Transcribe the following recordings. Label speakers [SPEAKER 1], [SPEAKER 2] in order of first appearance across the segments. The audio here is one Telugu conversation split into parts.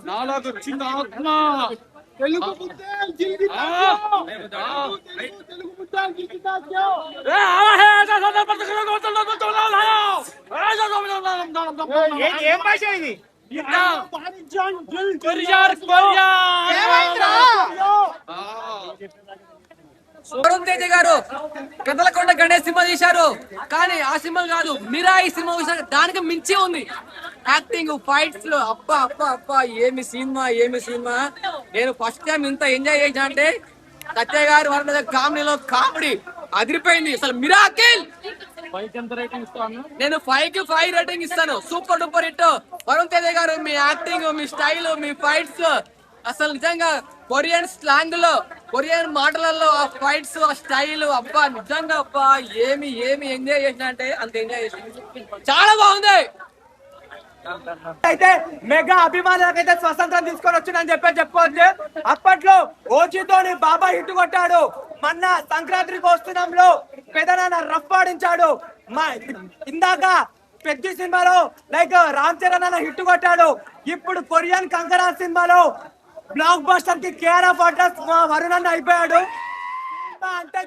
[SPEAKER 1] నాలాగొచ్చింది ఆత్మ తెలుగు ఏం భాష ఇది?
[SPEAKER 2] వరుణ్ తేజ గారు కథలకొండ గణేష్ సినిమా తీశారు, కానీ ఆ సినిమా కాదు, మిరాయి సినిమా తీశారు. దానికి మించి ఉంది యాక్టింగ్, ఫైట్స్ లో. అబ్బా అబ్బా అబ్బా, ఏమి సినిమా, ఏమి సినిమా. నేను ఫస్ట్ టైం ఇంత ఎంజాయ్ చేసా అంటే సత్య గారు వరుణ్ కామెడీలో కామెడీ అదిరిపోయింది అసలు. మిరాకిల్. నేను 5 కి 5 రేటింగ్ ఇస్తాను. Super duper hit. Varun Teja గారు, మీ యాక్టింగ్, మీ స్టైల్, మీ ఫైట్స్ అసలు నిజంగా కొరియన్ స్లాంగ్ లో, కొరియన్ మాటలలో ఆ ఫైట్స్, ఆ స్టైల్, అబ్బా నిజంగా అబ్బా ఏమి ఏమి ఎంజాయ్ చేసిన అంటే అంత ఎంజాయ్ చేసిన. చాలా బాగుంది.
[SPEAKER 3] అయితే మెగా అభిమానులకైతే స్వతంత్రం తీసుకొని వచ్చిందని చెప్పుకోవచ్చు. అప్పట్లో ఓజీతోని బాబా హిట్ కొట్టాడు. మొన్న సంక్రాంతికి వస్తున్నాంలో పెదనాన్న రఫ్ ఆడించాడు. ఇందాక పెద్ద సినిమాలో లైక్ రామ్ చరణ్ అన్న హిట్ కొట్టాడు. ఇప్పుడు కొరియన్ కంకరా సినిమాలో బ్లాక్ బస్టర్ కి కేర్ ఆఫ్ అడ్రస్ వరుణ్ అన్న అయిపోయాడు. అంటే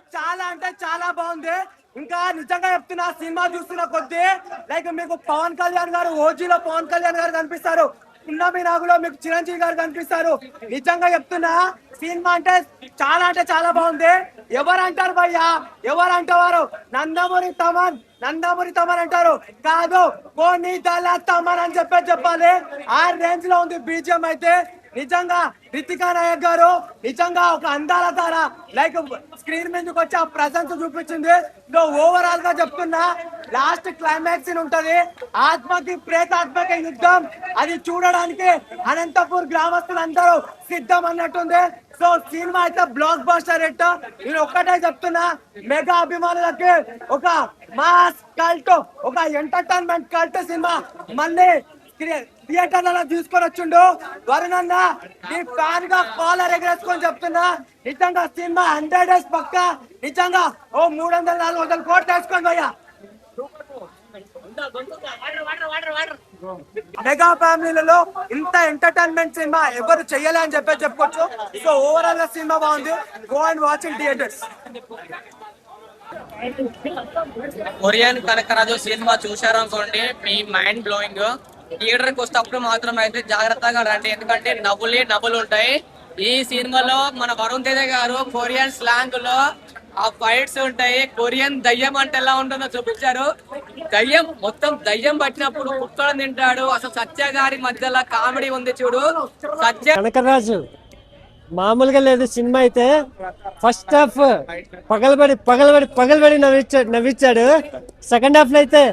[SPEAKER 3] చాలా బాగుంది. ఇంకా నిజంగా చెప్తున్నా, సినిమా చూస్తున్న కొద్దీ లైక్ మీకు పవన్ కళ్యాణ్ గారు, ఓజీలో పవన్ కళ్యాణ్ గారు కనిపిస్తారు, పున్నమి నాగులో మీకు చిరంజీవి గారు కనిపిస్తారు. నిజంగా చెప్తున్నా, సినిమా అంటే చాలా బాగుంది. ఎవరంటారు భయ్యా, ఎవరంటారు? నందమూరి తమన్ అంటారు. కాదు, కోని దళ తమన్ అని చెప్పాలి. ఆ రేంజ్ లో ఉంది బీజిఎం అయితే. నిజంగా రితికా నాయక్ గారు నిజంగా ఒక అందాల తార. లైక్ స్క్రీన్ మీదకి వచ్చి ఆ ప్రజెన్స్ చూపించింది. ఓవరాల్ గా చెప్తున్నా, లాస్ట్ క్లైమాక్స్ ఉంటది, ఆత్మకి ప్రేతాత్మక యుద్ధం. అది చూడడానికి అనంతపూర్ గ్రామస్తులందరూ సిద్ధం అన్నట్టుంది. సో సినిమా అయితే బ్లాక్ బస్టర్ హిట్. నేను ఒక్కటే చెప్తున్నా, మెగా అభిమానులకి ఒక మాస్ కల్ట్, ఒక ఎంటర్టైన్మెంట్ కల్ట్ సినిమా మళ్ళీ థియేటర్ లో తీసుకొని వచ్చిండు. వరుణ్ అన్న, నీ ఫ్యాన్ గా కాలర్ ఎగరేసుకొని చెప్తున్నా, నిజంగా సినిమా 100 డేస్ పక్క. నిజంగా ఓ 300-400 కోట్లు వేసుకోండి భయ్యా. మెగా ఫ్యామిలీలలో ఇంత ఎంటర్టైన్మెంట్ సినిమా ఎవరు చెయ్యాలి అని చెప్పుకోవచ్చు. సో ఓవరాల్ గా సినిమా బాగుంది. Go and watch in theatres.
[SPEAKER 2] Korean Kanakaraju cinema చూశారు అనుకోండి, మీ మైండ్ బ్లోయింగ్. థియేటర్ కి వస్తేప్పుడు మాత్రం అయితే జాగ్రత్తగా రండి, ఎందుకంటే నవ్వులు ఉంటాయి. ఈ సినిమాలో మన వరుణ్ తేజ గారు కొరియన్ స్లాంగ్ లో ఆ ఫైట్స్ ఉంటాయి. కొరియన్ దయ్యం అంటే ఎలా ఉంటుందో చూపించారు. దయ్యం మొత్తం దయ్యం పట్టినప్పుడు కుక్కడం తింటాడు. అసలు సత్య గారి మధ్యలో కామెడీ ఉంది చూడు. సత్య
[SPEAKER 4] కనకరాజు మామూలుగా లేదు సినిమా అయితే. ఫస్ట్ హాఫ్ పగలబడి నవ్వించాడు. సెకండ్ హాఫ్ లో అయితే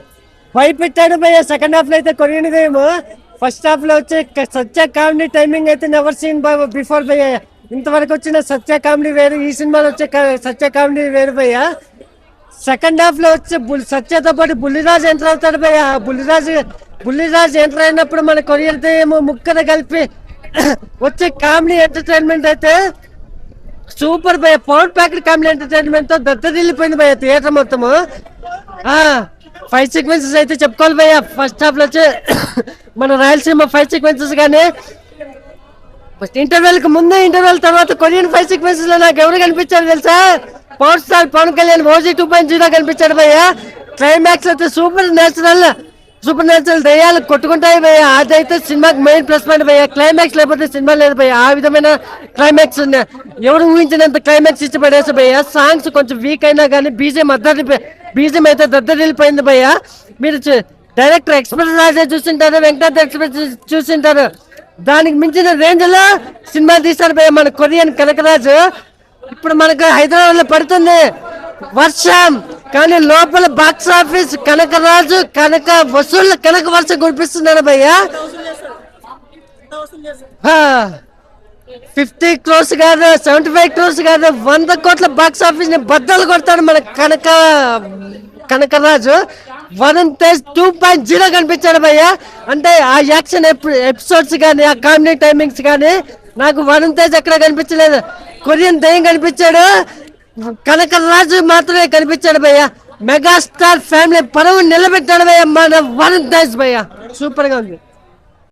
[SPEAKER 4] భయపెట్టాడు భయ్య. సెకండ్ హాఫ్ లో అయితే కొరియన్ గేమ్. ఫస్ట్ హాఫ్ లో వచ్చే సత్య కామెడీ టైమింగ్ అయితే నెవర్ సీన్ బిఫోర్ భయ్య. ఇంతవరకు వచ్చిన సత్య కామెడీ వేరు, ఈ సినిమాలో వచ్చే సత్య కామెడీ వేరు భయ్య. సెకండ్ హాఫ్ లో వచ్చే సత్యతో పాటు బుల్లిరాజు ఎంటర్ అవుతాడు భయ్య. బుల్లిరాజు ఎంటర్ అయినప్పుడు మన కొరియన్ ఏమో ముక్కన కలిపి వచ్చే కామెడీ ఎంటర్టైన్మెంట్ అయితే సూపర్ భయ్య. పవర్ ప్యాకెట్ కామెడీ ఎంటర్టైన్మెంట్ తో దద్దరిల్లిపోయింది భయ్య థియేటర్ మొత్తము. 5 సీక్వెన్సెస్ అయితే చెప్పుకోవాలి భయ్య. ఫస్ట్ హాఫ్ లో వచ్చి మన రాయలసీమ 5 సీక్వెన్సెస్ కానీ, ఇంటర్వెల్ కు ముందు ఇంటర్వెల్ తర్వాత కొరియన్ 5 సీక్వెన్సెస్ లో నాకు ఎవరు కనిపించారు తెలుసా? Power star Pawan Kalyan OG 2.0 కనిపించాడు భయ్య. క్లైమాక్స్ అయితే సూపర్ న్యాచురల్ దయ్యాలు కొట్టుకుంటాయి భయ్య. అదైతే సినిమాకి మెయిన్ ప్లస్ పాయింట్ భయ్య. క్లైమాక్స్ లేకపోతే సినిమా లేదు భయ్య. ఆ విధమైన క్లైమాక్స్ ఎవరు ఊహించినంత క్లైమాక్స్ ఇచ్చి పడేసి భయ్య. సాంగ్స్ కొంచెం వీక్ అయినా కానీ బీజం అయితే దద్దరిల్లిపోయింది భయ్య. మీరు డైరెక్టర్ ఎక్స్ప్రెస్ రాజే చూసింటారు, వెంకటాద్రి ఎక్స్ప్రెస్ చూసింటారు. దానికి మించిన రేంజ్ లో సినిమా తీశారు భయ్య మన కొరియన్ కనకరాజు. ఇప్పుడు మనకు హైదరాబాద్ లో పడుతుంది వర్షం, కానీ లోపల బాక్స్ ఆఫీస్ కనకరాజు కనక వర్షం కురిపిస్తున్నాడు భయ్య. 50 crores కాదు, 75 crores కాదు, 100 కోట్ల బాక్స్ ఆఫీస్ ని బద్దలు కొడతాడు మన కనకరాజు. వరుణ్ తేజ్ 2.0 కనిపించాడు భయ్య. అంటే ఆ యాక్షన్ ఎపిసోడ్స్ కానీ ఆ కామెడీ టైమింగ్స్ కానీ నాకు వరుణ్ తేజ్ ఎక్కడ కనిపించలేదు. కొరియన్ దయ్యం కనిపించాడు, కనకరాజు మాత్రమే కనిపించాడు భయ్య. మెగాస్టార్ ఫ్యామిలీ పరువు నిలబెట్టాడు భయ్య మన వరుణ్ తేజ్ భయ్య. సూపర్ గా ఉంది.